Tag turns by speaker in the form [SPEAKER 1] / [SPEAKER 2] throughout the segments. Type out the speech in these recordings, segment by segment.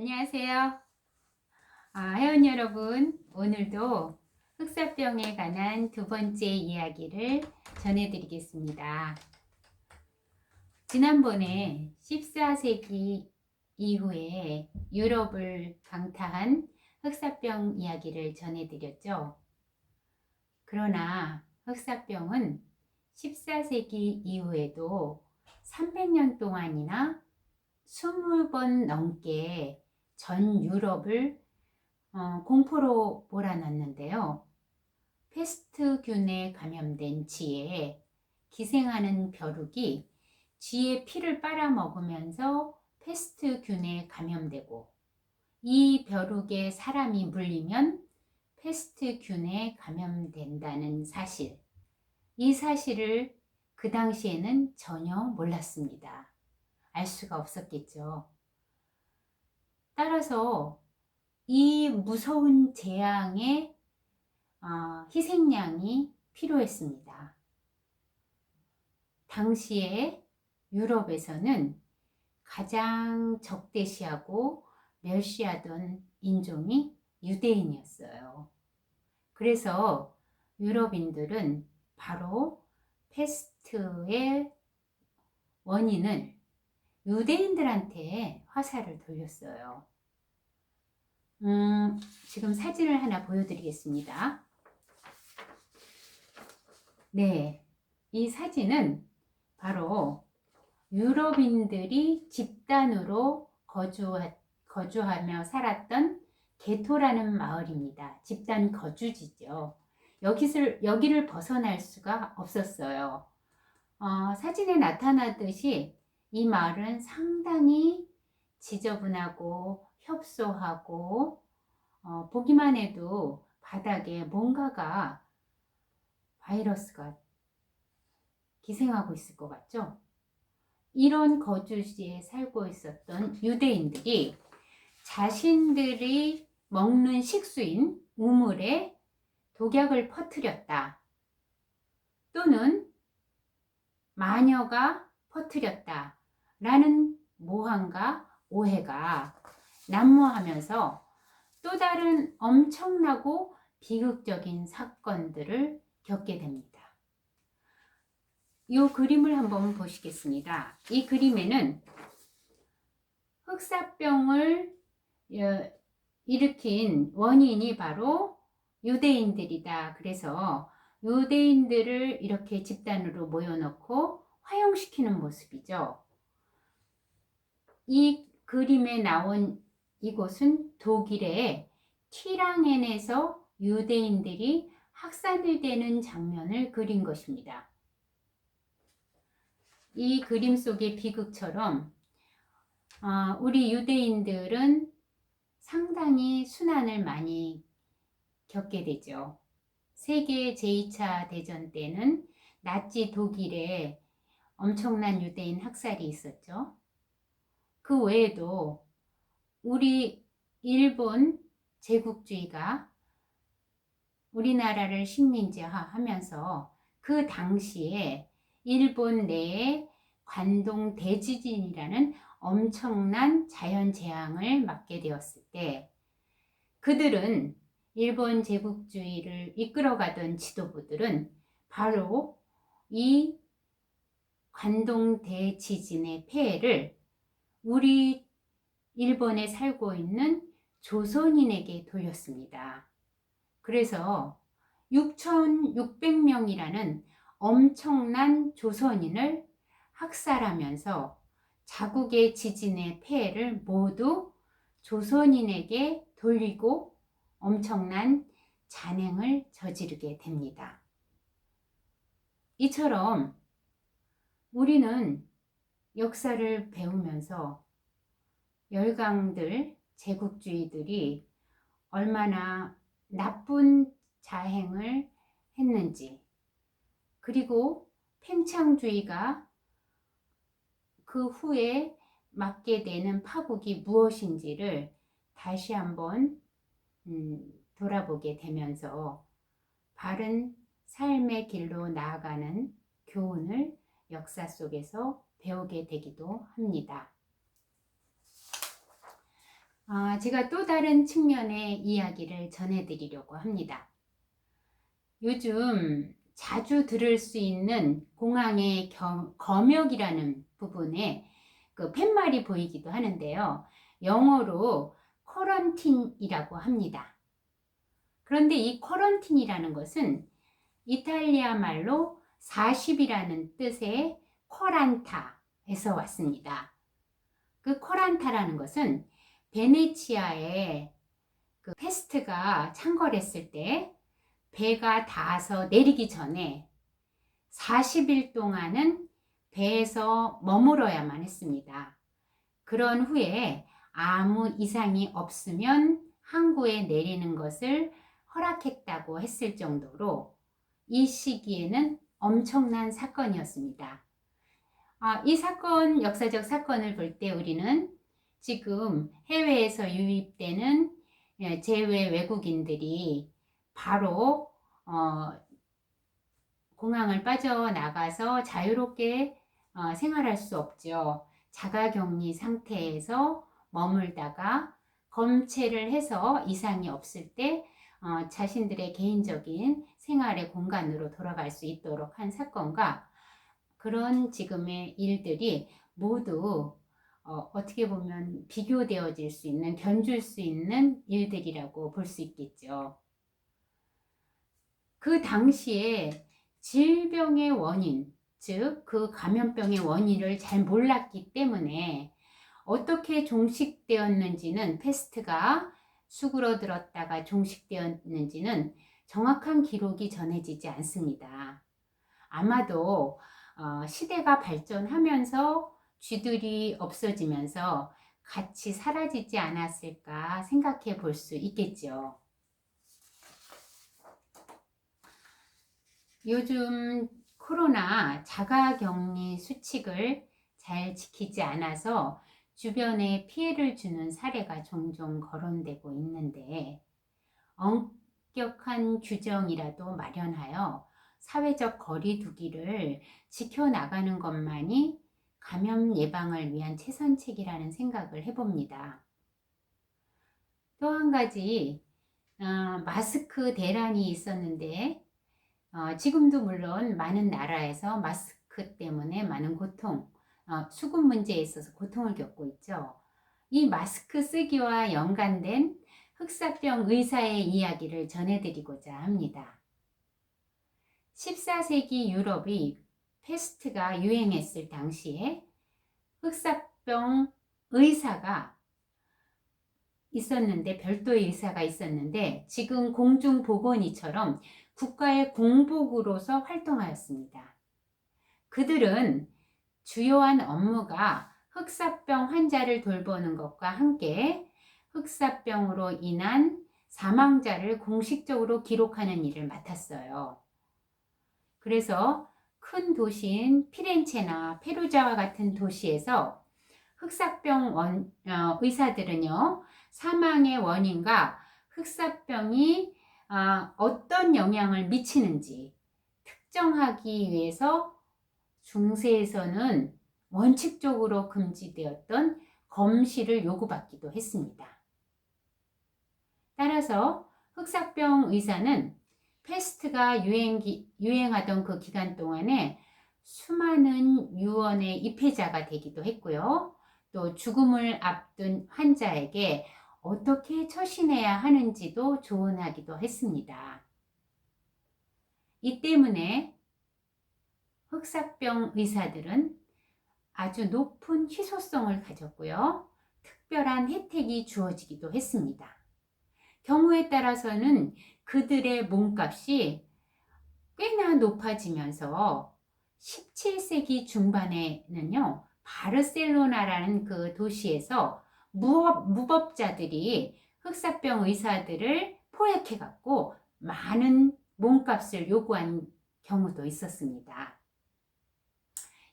[SPEAKER 1] 안녕하세요. 회원 여러분, 오늘도 흑사병에 관한 두 번째 이야기를 전해드리겠습니다. 지난번에 14세기 이후에 유럽을 강타한 흑사병 이야기를 전해드렸죠. 그러나 흑사병은 14세기 이후에도 300년 동안이나 20번 넘게 전 유럽을 공포로 몰아넣는데요. 페스트균에 감염된 쥐에 기생하는 벼룩이 쥐의 피를 빨아먹으면서 페스트균에 감염되고, 이 벼룩에 사람이 물리면 페스트균에 감염된다는 사실, 이 사실을 그 당시에는 전혀 몰랐습니다. 알 수가 없었겠죠. 따라서 이 무서운 재앙의 희생양이 필요했습니다. 당시에 유럽에서는 가장 적대시하고 멸시하던 인종이 유대인이었어요. 그래서 유럽인들은 바로 페스트의 원인을 유대인들한테 화살을 돌렸어요. 지금 사진을 하나 보여드리겠습니다. 네, 이 사진은 바로 유럽인들이 집단으로 거주하며 살았던 게토라는 마을입니다. 집단 거주지죠. 여기를 벗어날 수가 없었어요. 사진에 나타나듯이 이 마을은 상당히 지저분하고 협소하고 보기만 해도 바닥에 뭔가가 바이러스가 기생하고 있을 것 같죠? 이런 거주지에 살고 있었던 유대인들이 자신들이 먹는 식수인 우물에 독약을 퍼뜨렸다, 또는 마녀가 퍼뜨렸다 라는 모함과 오해가 난무하면서 또 다른 엄청나고 비극적인 사건들을 겪게 됩니다. 이 그림을 한번 보시겠습니다. 이 그림에는 흑사병을 일으킨 원인이 바로 유대인들이다. 그래서 유대인들을 이렇게 집단으로 모여놓고 화형시키는 모습이죠. 이 그림에 나온 이곳은 독일의 티랑엔에서 유대인들이 학살이 되는 장면을 그린 것입니다. 이 그림 속의 비극처럼 우리 유대인들은 상당히 순환을 많이 겪게 되죠. 세계 제2차 대전 때는 나치 독일에 엄청난 유대인 학살이 있었죠. 그 외에도 우리 일본 제국주의가 우리나라를 식민지화하면서 그 당시에 일본 내에 관동 대지진이라는 엄청난 자연재앙을 맞게 되었을 때, 그들은 일본 제국주의를 이끌어가던 지도부들은 바로 이 관동 대지진의 폐해를 우리 일본에 살고 있는 조선인에게 돌렸습니다. 그래서 6,600명이라는 엄청난 조선인을 학살하면서 자국의 지진의 폐해를 모두 조선인에게 돌리고 엄청난 잔행을 저지르게 됩니다. 이처럼 우리는 역사를 배우면서 열강들, 제국주의들이 얼마나 나쁜 자행을 했는지, 그리고 팽창주의가 그 후에 맞게 되는 파국이 무엇인지를 다시 한번 돌아보게 되면서 바른 삶의 길로 나아가는 교훈을 역사 속에서 배우게 되기도 합니다. 제가 또 다른 측면의 이야기를 전해드리려고 합니다. 요즘 자주 들을 수 있는 공항의 검역이라는 부분에 그 팻말이 보이기도 하는데요. 영어로 쿼런틴이라고 합니다. 그런데 이 쿼런틴이라는 것은 이탈리아 말로 40이라는 뜻의 쿼란타에서 왔습니다. 그 쿼란타라는 것은 베네치아에 그 페스트가 창궐했을 때 배가 닿아서 내리기 전에 40일 동안은 배에서 머물어야만 했습니다. 그런 후에 아무 이상이 없으면 항구에 내리는 것을 허락했다고 했을 정도로 이 시기에는 엄청난 사건이었습니다. 이 사건, 역사적 사건을 볼 때 우리는 지금 해외에서 유입되는 제외 외국인들이 바로 공항을 빠져나가서 자유롭게 생활할 수 없죠. 자가격리 상태에서 머물다가 검체를 해서 이상이 없을 때 자신들의 개인적인 생활의 공간으로 돌아갈 수 있도록 한 사건과 그런 지금의 일들이 모두 어떻게 보면 비교되어질 수 있는, 견줄 수 있는 일들이라고 볼 수 있겠죠. 그 당시에 질병의 원인, 즉 그 감염병의 원인을 잘 몰랐기 때문에 어떻게 종식되었는지는, 패스트가 수그러들었다가 종식되었는지는 정확한 기록이 전해지지 않습니다. 아마도 시대가 발전하면서 쥐들이 없어지면서 같이 사라지지 않았을까 생각해 볼 수 있겠죠. 요즘 코로나 자가격리 수칙을 잘 지키지 않아서 주변에 피해를 주는 사례가 종종 거론되고 있는데, 엄격한 규정이라도 마련하여 사회적 거리 두기를 지켜나가는 것만이 감염 예방을 위한 최선책이라는 생각을 해봅니다. 또 한 가지, 마스크 대란이 있었는데 지금도 물론 많은 나라에서 마스크 때문에 많은 고통, 수급 문제에 있어서 고통을 겪고 있죠. 이 마스크 쓰기와 연관된 흑사병 의사의 이야기를 전해드리고자 합니다. 14세기 유럽이 패스트가 유행했을 당시에 흑사병 의사가 있었는데, 별도의 의사가 있었는데, 지금 공중보건의처럼 국가의 공복으로서 활동하였습니다. 그들은 주요한 업무가 흑사병 환자를 돌보는 것과 함께 흑사병으로 인한 사망자를 공식적으로 기록하는 일을 맡았어요. 그래서 큰 도시인 피렌체나 페루자와 같은 도시에서 흑사병 의사들은요, 사망의 원인과 흑사병이 어떤 영향을 미치는지 특정하기 위해서 중세에서는 원칙적으로 금지되었던 검시를 요구받기도 했습니다. 따라서 흑사병 의사는 패스트가 유행하던 그 기간 동안에 수많은 유언의 입회자가 되기도 했고요. 또 죽음을 앞둔 환자에게 어떻게 처신해야 하는지도 조언하기도 했습니다. 이 때문에 흑사병 의사들은 아주 높은 희소성을 가졌고요. 특별한 혜택이 주어지기도 했습니다. 경우에 따라서는 그들의 몸값이 꽤나 높아지면서 17세기 중반에는요, 바르셀로나라는 그 도시에서 무법자들이 흑사병 의사들을 포획해갖고 많은 몸값을 요구한 경우도 있었습니다.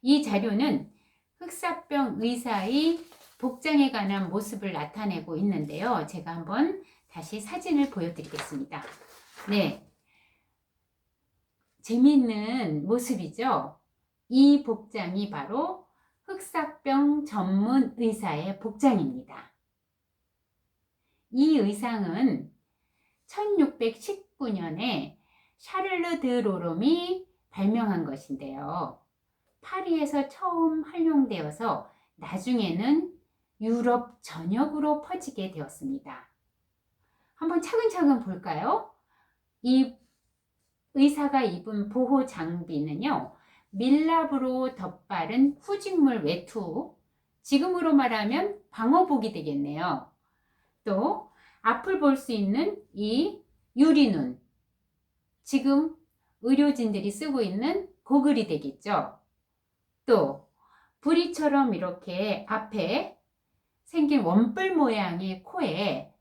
[SPEAKER 1] 이 자료는 흑사병 의사의 복장에 관한 모습을 나타내고 있는데요. 제가 한번 다시 사진을 보여드리겠습니다. 네, 재미있는 모습이죠. 이 복장이 바로 흑사병 전문 의사의 복장입니다. 이 의상은 1619년에 샤를르 드 로롬이 발명한 것인데요. 파리에서 처음 활용되어서 나중에는 유럽 전역으로 퍼지게 되었습니다. 한번 차근차근 볼까요? 이 의사가 입은 보호 장비는요, 밀랍으로 덧바른 후직물 외투, 지금으로 말하면 방어복이 되겠네요. 또 앞을 볼 수 있는 이 유리눈, 지금 의료진들이 쓰고 있는 고글이 되겠죠. 또 부리처럼 이렇게 앞에 생긴 원뿔 모양의 코에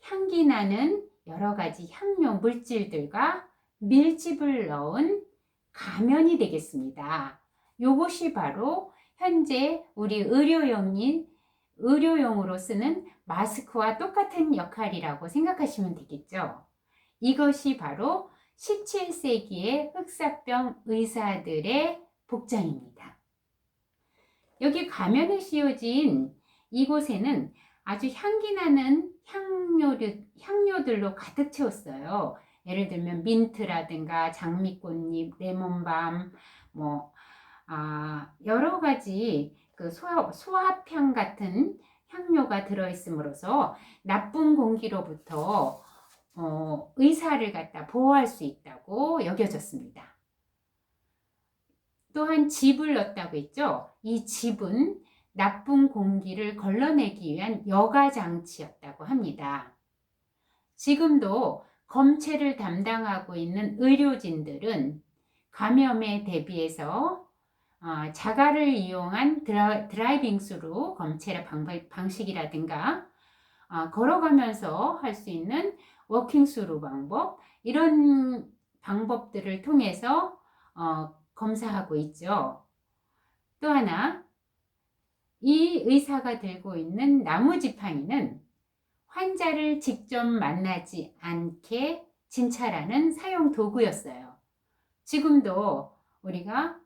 [SPEAKER 1] 향기 나는 여러 가지 향료 물질들과 밀집을 넣은 가면이 되겠습니다. 이것이 바로 현재 우리 의료용으로 쓰는 마스크와 똑같은 역할이라고 생각하시면 되겠죠. 이것이 바로 17세기의 흑사병 의사들의 복장입니다. 여기 가면에 씌워진 이곳에는 아주 향기 나는 향료들로 가득 채웠어요. 예를 들면 민트라든가 장미꽃잎, 레몬밤, 여러 가지 그 소합향 같은 향료가 들어있음으로써 나쁜 공기로부터 의사를 갖다 보호할 수 있다고 여겨졌습니다. 또한 즙을 넣었다고 했죠. 이 즙은 나쁜 공기를 걸러내기 위한 여과 장치였다고 합니다. 지금도 검체를 담당하고 있는 의료진들은 감염에 대비해서 자가를 이용한 드라이빙스루 검체 방식이라든가 걸어가면서 할 수 있는 워킹스루 방법, 이런 방법들을 통해서 검사하고 있죠. 또 하나, 이 의사가 들고 있는 나무지팡이는 환자를 직접 만나지 않게 진찰하는 사용 도구였어요. 지금도 우리가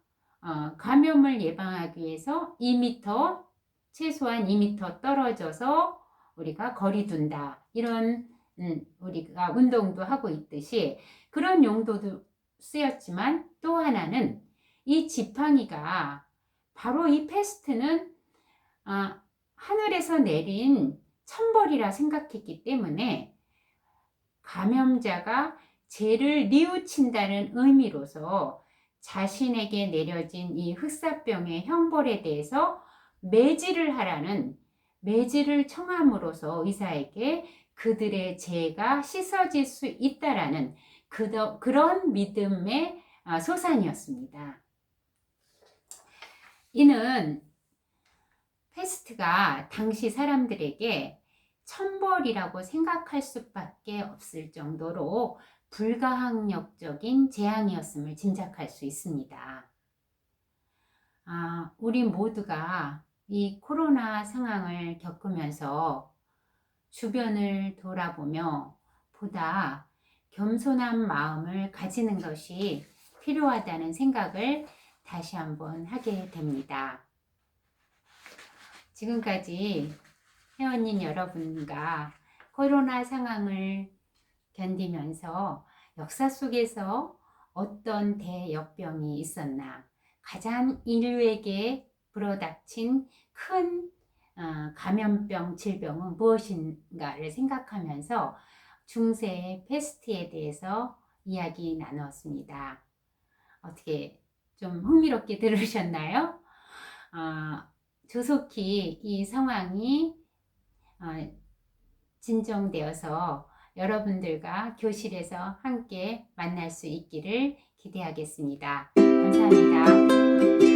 [SPEAKER 1] 감염을 예방하기 위해서 2m, 최소한 2m 떨어져서 우리가 거리 둔다, 이런 우리가 운동도 하고 있듯이 그런 용도도 쓰였지만, 또 하나는 이 지팡이가 바로 이 패스트는 하늘에서 내린 천벌이라 생각했기 때문에 감염자가 죄를 뉘우친다는 의미로서 자신에게 내려진 이 흑사병의 형벌에 대해서 매질을 하라는, 매질을 청함으로써 의사에게 그들의 죄가 씻어질 수 있다라는 그런 믿음의 소산이었습니다. 이는 패스트가 당시 사람들에게 천벌이라고 생각할 수밖에 없을 정도로 불가항력적인 재앙이었음을 짐작할 수 있습니다. 우리 모두가 이 코로나 상황을 겪으면서 주변을 돌아보며 보다 겸손한 마음을 가지는 것이 필요하다는 생각을 다시 한번 하게 됩니다. 지금까지 회원님 여러분과 코로나 상황을 견디면서 역사 속에서 어떤 대역병이 있었나, 가장 인류에게 불어닥친 큰 감염병, 질병은 무엇인가를 생각하면서 중세 패스트에 대해서 이야기 나누었습니다. 어떻게 좀 흥미롭게 들으셨나요? 조속히 이 상황이 진정되어서 여러분들과 교실에서 함께 만날 수 있기를 기대하겠습니다. 감사합니다.